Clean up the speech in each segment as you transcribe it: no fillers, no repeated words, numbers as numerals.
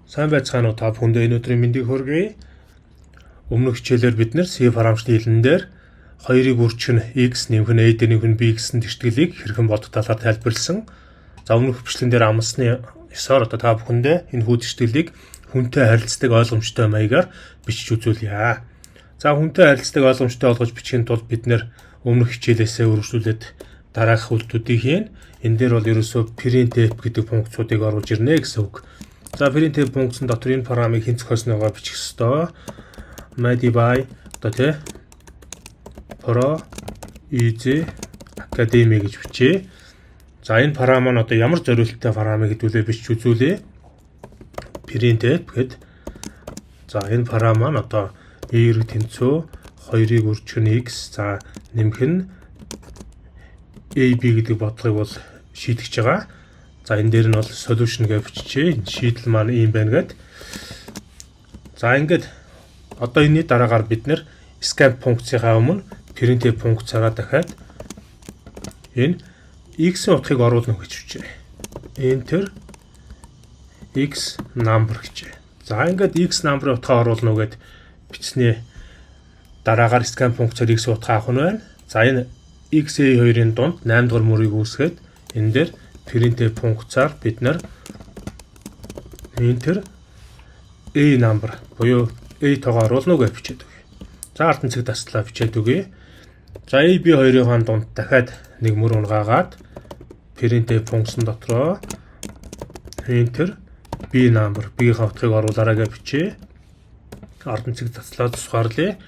Сайн байцгаана уу та бүхэндээ энэ өдрийн мэндийг хүргэе. Өмнөх хичээлээр бид нэр C харамчны хэлэн дээр 2-ыг үрчгэн x нэмэх нь a дээр нэмэх нь b гэсэн тэгшгэлийг хэрхэн бодох талаар тайлбарлсан. За өмнөх бичлэгэн дээр амсны ёсоор одоо та бүхэндээ энэ хүү тэгшгэлийг хүнтэй харилцдаг ойлгомжтой маягаар бичиж үзүүлье. За хүнтэй харилцдаг ойлгомжтой болгож бичихын тулд бид нэр өмнөх хичээлээсээ үргэлжлүүлээд дараах үйлдэлүүдийг хийн. Энэ дээр бол ерөөсөө printf гэдэг функцуудыг оруулж ирнэ гэсэн үг. За printf функцийн дотор энэ параметрыг хэн зохиосноогоо бичих ёстой. Modify одоо тий Pro Easy Academy гэж бичье. За энэ параметр маань одоо ямар зориулттай параметр гэдүүлээ бичиж үзүүлье. Printf гэхэд за энэ параметр маань одоо y тэнцүү 2-ыг үржих нь x за нэмэх нь ab гэдэг бодлогыг бол шийдэж байгаа. За энэ дээр нь бол solution гэж биччихье. Энэ шийдэл маань ийм байна гэд. За ингээд одоо энэний дараагаар бид нэр scan функцийнхаа өмнө printf функцаараа дахиад энэ x-ийн утгыг оруулна гэж бичье. Enter x number гэж. За ингээд x number-ын утгаа оруулна гэд бичснээ дараагаар scan функцээр x утгаа авах нь байна. За энэ x2-ын дунд 8 дугаар мөрийг үүсгээд энэ дээр printf функцаар бид нар enter a number буюу a тоогоо оруулна гэж бичээд өгье. За ардын цэг таслаа бичээд өгье. За a b2-ын дунд дахиад нэг мөр унгаагаад printf функцэн дотроо enter b number b-ийн утгыг оруулаарай гэж бичье. Ардын цэг таслаа тусгаарлаа.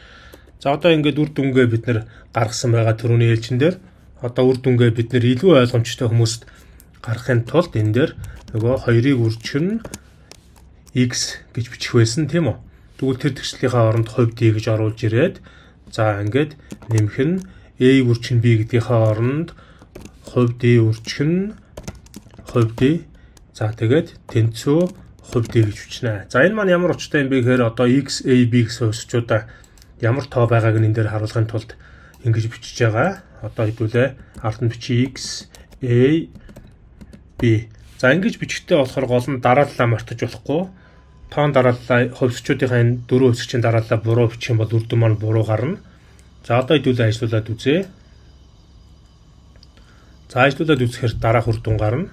За одоо ингээд үр дүнгээ бид нэр гаргасан байгаа түрүүний ээлжин дээр одоо үр дүнгээ бид нэр илүү ойлгомжтой хүмүүст гаргахын тулд энэ дээр нөгөө 2-ыг үржих нь x гэж бичих байсан тийм үү. Тэгвэл тэр тэгшлийнхаа оронд хувь d гэж оруулж ирээд за ингээд нэмэх нь a үржих нь b гэдгийнхаа оронд хувь d үржих нь хувь d за тэгээд тэнцүү хувь d гэж бичнэ. За энэ маань ямар учиртай юм бэ гэхээр одоо x a b гэсэн өсчүүдээ ямар тоо байгааг энэ дээр харуулахын тулд ингэж бичиж байгаа. Одоо хэдүүлээ ард нь бичи x a b. За ингэж бичгтээ болохоор гол нь дарааллаа мартаж болохгүй. Тоон дарааллаа хувьсчуудынхаа энэ дөрөв хэсэгчийн дарааллаа буруу бичих юм бол үр дүн маань буруу гарна. За одоо хэдүүлээ ажиллуулад үзье. За ажиллуулад үзэхээр дараах үр дүн гарна.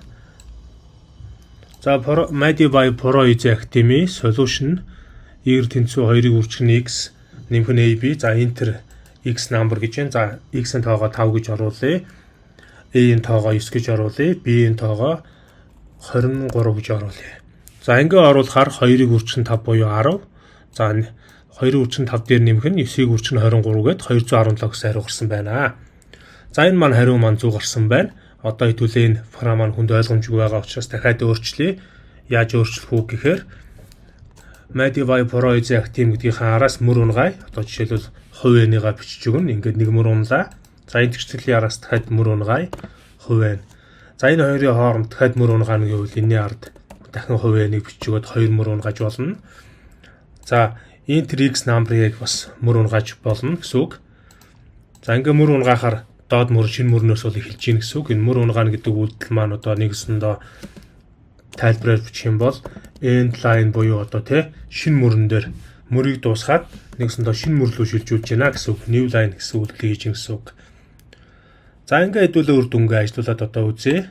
За Modify Pro Easy Academy solution y тэнцүү 2-ыг үржих нь x нэмэх нь ab за enter x number гэж байна. За x-ийн тоогоо 5 гэж оруулъя. a-ийн тоогоо 9 гэж оруулъя. b-ийн тоогоо 23 гэж оруулъя. За ингээ оруулахаар 2-ыг үржих нь 5 буюу 10. За 2-ыг үржих нь 5 дээр нэмэх нь 9-ыг үржих нь 23 гээд 217 гэсэн хариу гарсан байна. За энэ маань хариу маань 100 гарсан байна. Одоо хэдүүлээ энэ параметр маань хүнд ойлгомжгүй байгаа учраас дахиад өөрчлөе. Яаж өөрчлөх үү гэхээр Modify Pro Easy Academy гэдгийнхаа араас мөр унгай. Одоо жишээлбэл хувь n-ийгаа бичиж өгнө. Ингээд нэг мөр унлаа. За энэ тэгшлийн араас дахиад мөр унгай. Хувь n. За энэ хоёрын хооронд дахиад мөр унгаана гэвэл энэний ард дахин хувь n-ийг бичиж өгöd хоёр мөр унгаж болно. За enter x number-ыг бас мөр унгаж болно гэсэн үг. За ингээд мөр унгаахаар доод мөр шинэ мөрнөөс бол эхэлж гин гэсэн үг. Энэ мөр унгаана гэдэг үйлдэл маань одоо нэгсэндээ тайлбараар бичих юм бол end line буюу одоо тий шинэ мөрөн дээр мөрийг дуусгаад нэгсэндээ шинэ мөр рүү шилжүүлж байна гэсэн үг. New line гэсэн үйлдэл хийж гин гэсэн үг. За ингээд хэдүүлээ үр дүнгээ ажиллуулад одоо үзье.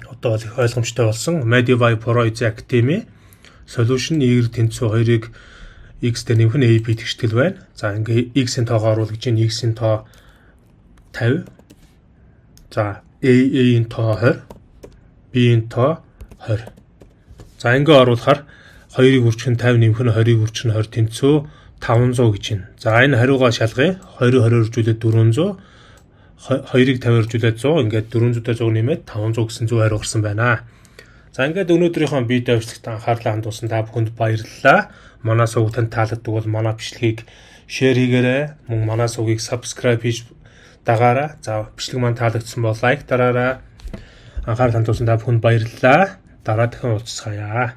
Одоо их ойлгомжтой болсон. Modify Pro Easy Academy solution y тэнцүү 2-ыг x дээр нэмэх нь ab тэгштэл байна. За ингээд x-ийн тоогоо оруул гэж энэ x-ийн тоо 50. За a-ийн тоо 20. b-ийн тоо 20. За ингээ оруулахаар 2-ыг үржих нь 50 нэмэх нь 20-ыг үржих нь 20 тэнцүү 500 гэж байна. За энэ хариугаа шалгая. 20 үржүүлээд 400. 2-ыг 50 үржүүлээд 100. Ингээд 400-аас 100 нэмээд 500 гэсэн 100 хариу гарсан байна. За ингээд өнөөдрийнхөө видео бичлэгт анхаарлаа хандуулсан та бүхэнд баярлалаа. Манай сувг танд таалагддаг бол манай бичлэгийг шеэр хийгээрэй. Мөн манай сувгийг subscribe хийж дагаараа. За бичлэг маань таалагдсан бол лайк дараарай. Анхаарал хандуулсан та бүхэнд баярлалаа. Дараа дахин уулзцаая.